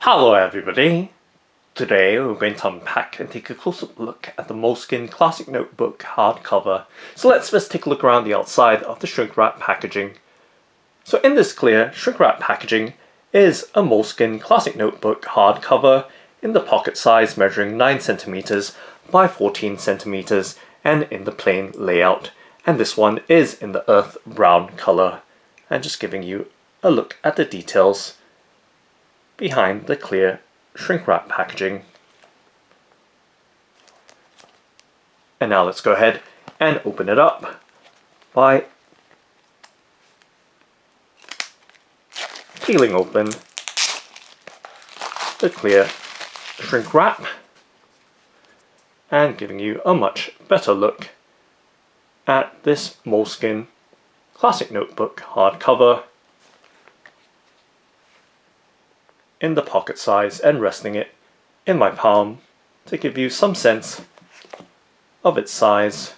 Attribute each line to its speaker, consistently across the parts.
Speaker 1: Hello everybody! Today we're going to unpack and take a close-up look at the Moleskine Classic Notebook hardcover. So let's first take a look around the outside of the shrink wrap packaging. So in this clear shrink wrap packaging is a Moleskine Classic Notebook hardcover in the pocket size measuring 9cm by 14cm and in the plain layout. And this one is in the earth brown colour. And just giving you a look at the details behind the clear shrink wrap packaging. And now let's go ahead and open it up by peeling open the clear shrink wrap and giving you a much better look at this Moleskine Classic Notebook hardcover in the pocket size and resting it in my palm to give you some sense of its size.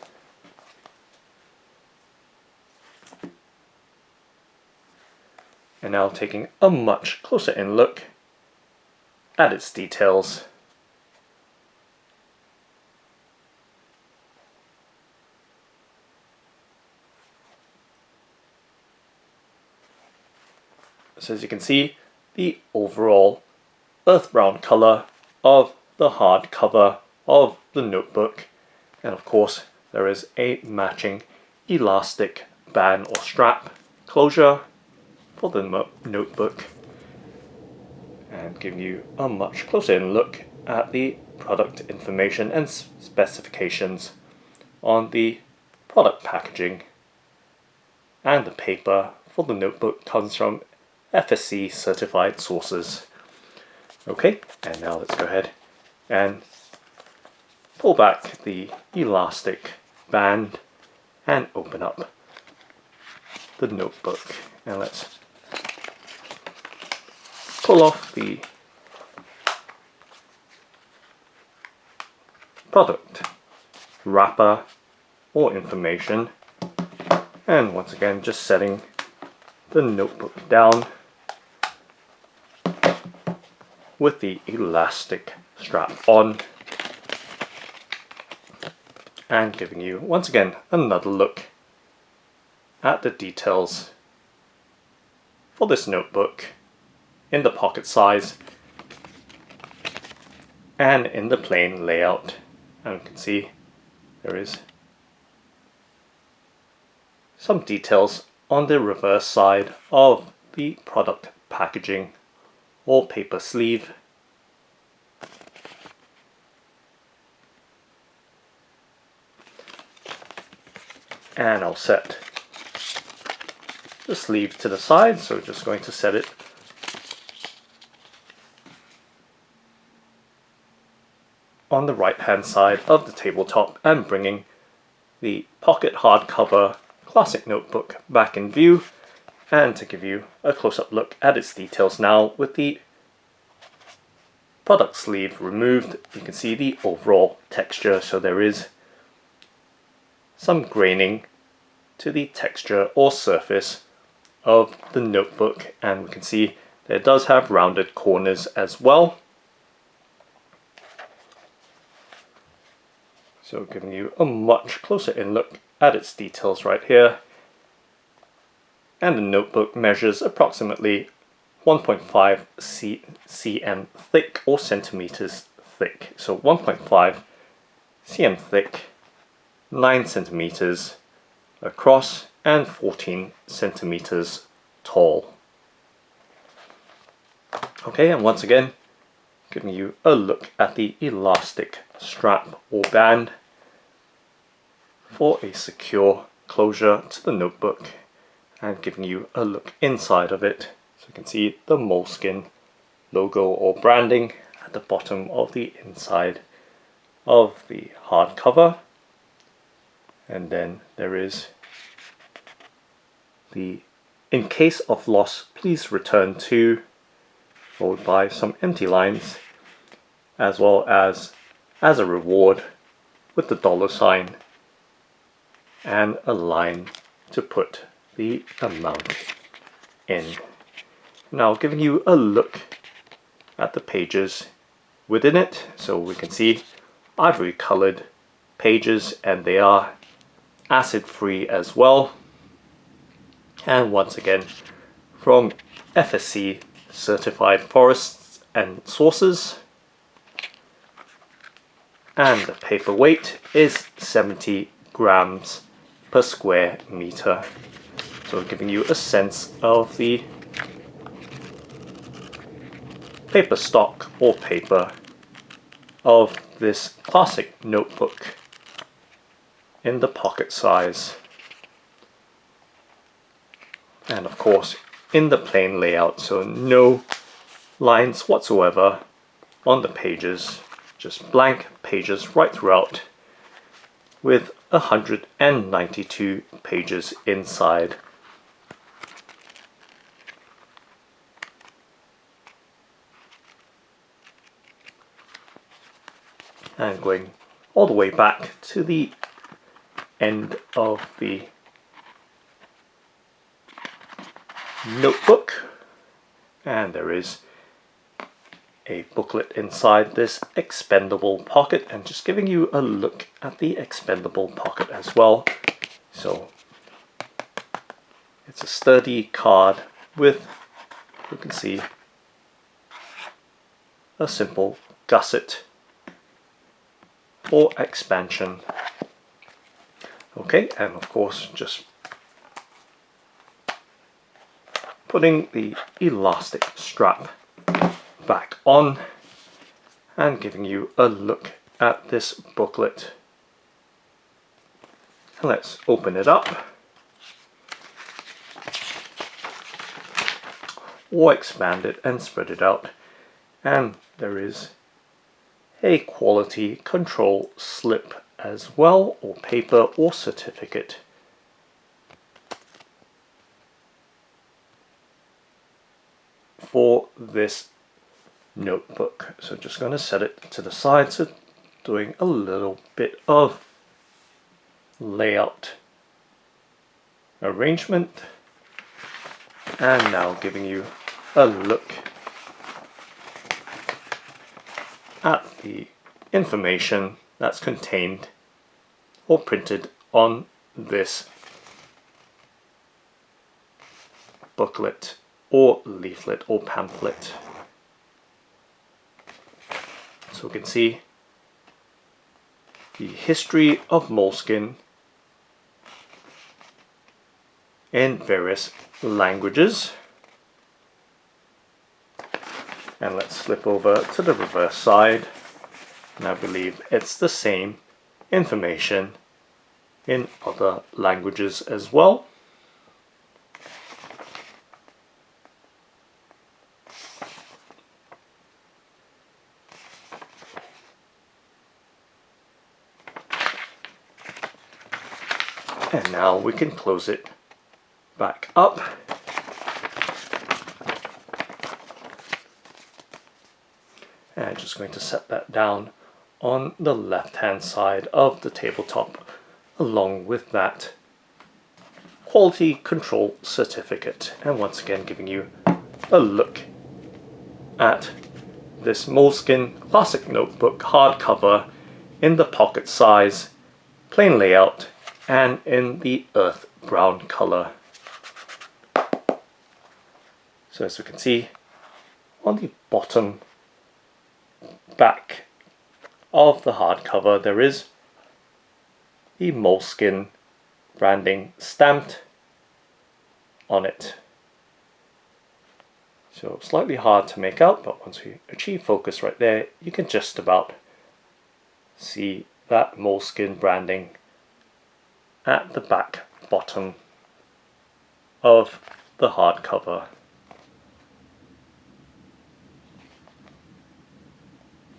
Speaker 1: And now taking a much closer in look at its details. So as you can see, the overall earth brown colour of the hardcover of the notebook, and of course there is a matching elastic band or strap closure for the notebook, and giving you a much closer in look at the product information and specifications on the product packaging. And the paper for the notebook comes from FSC certified sources. Okay, and now let's go ahead and pull back the elastic band and open up the notebook. And let's pull off the product wrapper or information. And once again, just setting the notebook down with the elastic strap on and giving you once again another look at the details for this notebook in the pocket size and in the plain layout. And you can see there is some details on the reverse side of the product packaging or paper sleeve. And I'll set the sleeve to the side, so just going to set it on the right hand side of the tabletop and bringing the pocket hardcover Classic Notebook back in view, and to give you a close-up look at its details now with the product sleeve removed. You can see the overall texture, so there is some graining to the texture or surface of the notebook, and we can see that it does have rounded corners as well. So giving you a much closer in look at its details right here. And the notebook measures approximately 1.5 cm thick or centimeters thick. So 1.5 cm thick, 9 centimeters across, and 14 centimeters tall. Okay, and once again, giving you a look at the elastic strap or band for a secure closure to the notebook, and giving you a look inside of it. So you can see the Moleskine logo or branding at the bottom of the inside of the hardcover. And then there is the "in case of loss, please return to," followed by some empty lines, as well as a reward with the $sign and a line to put the amount in. Now giving you a look at the pages within it. So we can see ivory colored pages, and they are acid free as well. And once again, from FSC certified forests and sources. And the paper weight is 70 grams per square meter. So giving you a sense of the paper stock or paper of this classic notebook in the pocket size. And of course in the plain layout, so no lines whatsoever on the pages, just blank pages right throughout, with 192 pages inside. And going all the way back to the end of the notebook, and there is a booklet inside this expendable pocket, and just giving you a look at the expendable pocket as well. So it's a sturdy card with, you can see, a simple gusset or expansion. Okay, and of course just putting the elastic strap back on and giving you a look at this booklet. And let's open it up or expand it and spread it out, and there is a quality control slip as well, or paper or certificate. For this notebook. So just going to set it to the side, so doing a little bit of layout arrangement, and now giving you a look at the information that's contained or printed on this booklet or leaflet or pamphlet. So we can see the history of Moleskine in various languages. And let's flip over to the reverse side, and I believe it's the same information in other languages as well. And now we can close it back up. And I'm just going to set that down on the left hand side of the tabletop, along with that quality control certificate. And once again giving you a look at this Moleskine classic notebook hardcover in the pocket size, plain layout, and in the earth brown color. So as we can see on the bottom back of the hardcover, there is the Moleskine branding stamped on it. So slightly hard to make out, but once we achieve focus right there, you can just about see that Moleskine branding at the back bottom of the hardcover.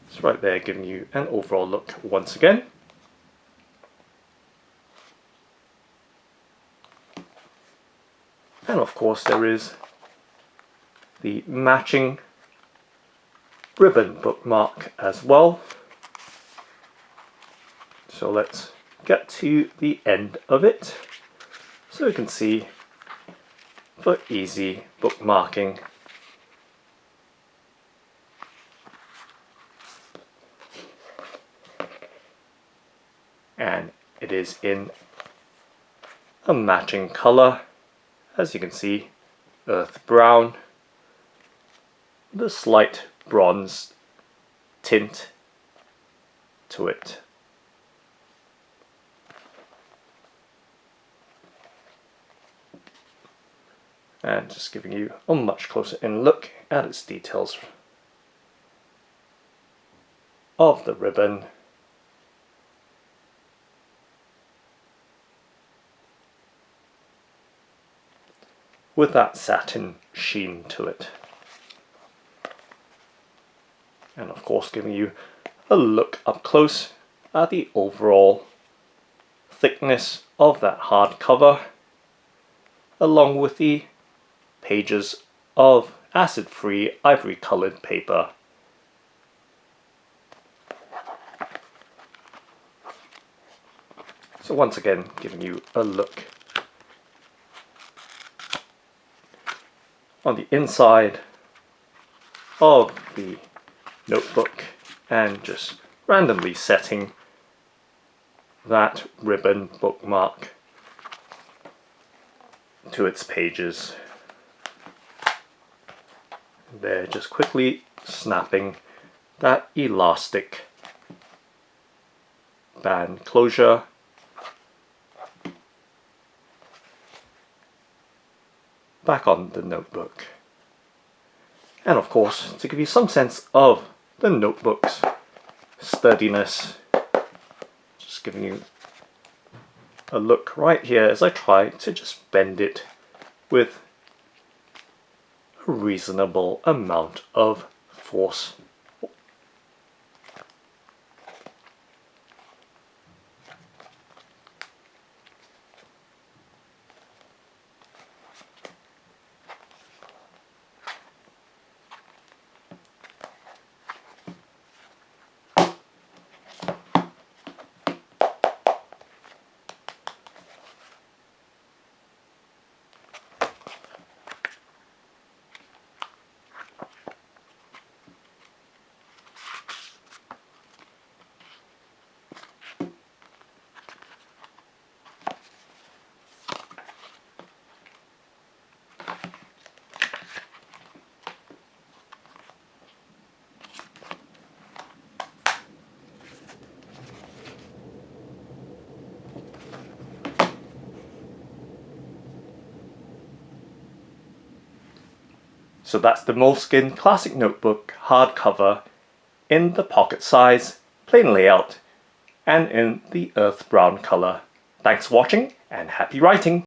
Speaker 1: It's right there, giving you an overall look once again. And of course there is the matching ribbon bookmark as well. So let's get to the end of it, so you can see, for easy bookmarking. and it is in a matching color, as you can see, earth brown, the slight bronze tint to it. And just giving you a much closer in look at its details of the ribbon. With that satin sheen to it. And of course giving you a look up close at the overall thickness of that hardcover, along with the pages of acid-free ivory coloured paper. So once again giving you a look on the inside of the notebook and just randomly setting that ribbon bookmark to its pages. There, just quickly snapping that elastic band closure back on the notebook. And of course, to give you some sense of the notebook's sturdiness, just giving you a look right here as I try to just bend it with a reasonable amount of force. So that's the Moleskine Classic Notebook hardcover in the pocket size, plain layout, and in the earth brown colour. Thanks for watching and happy writing!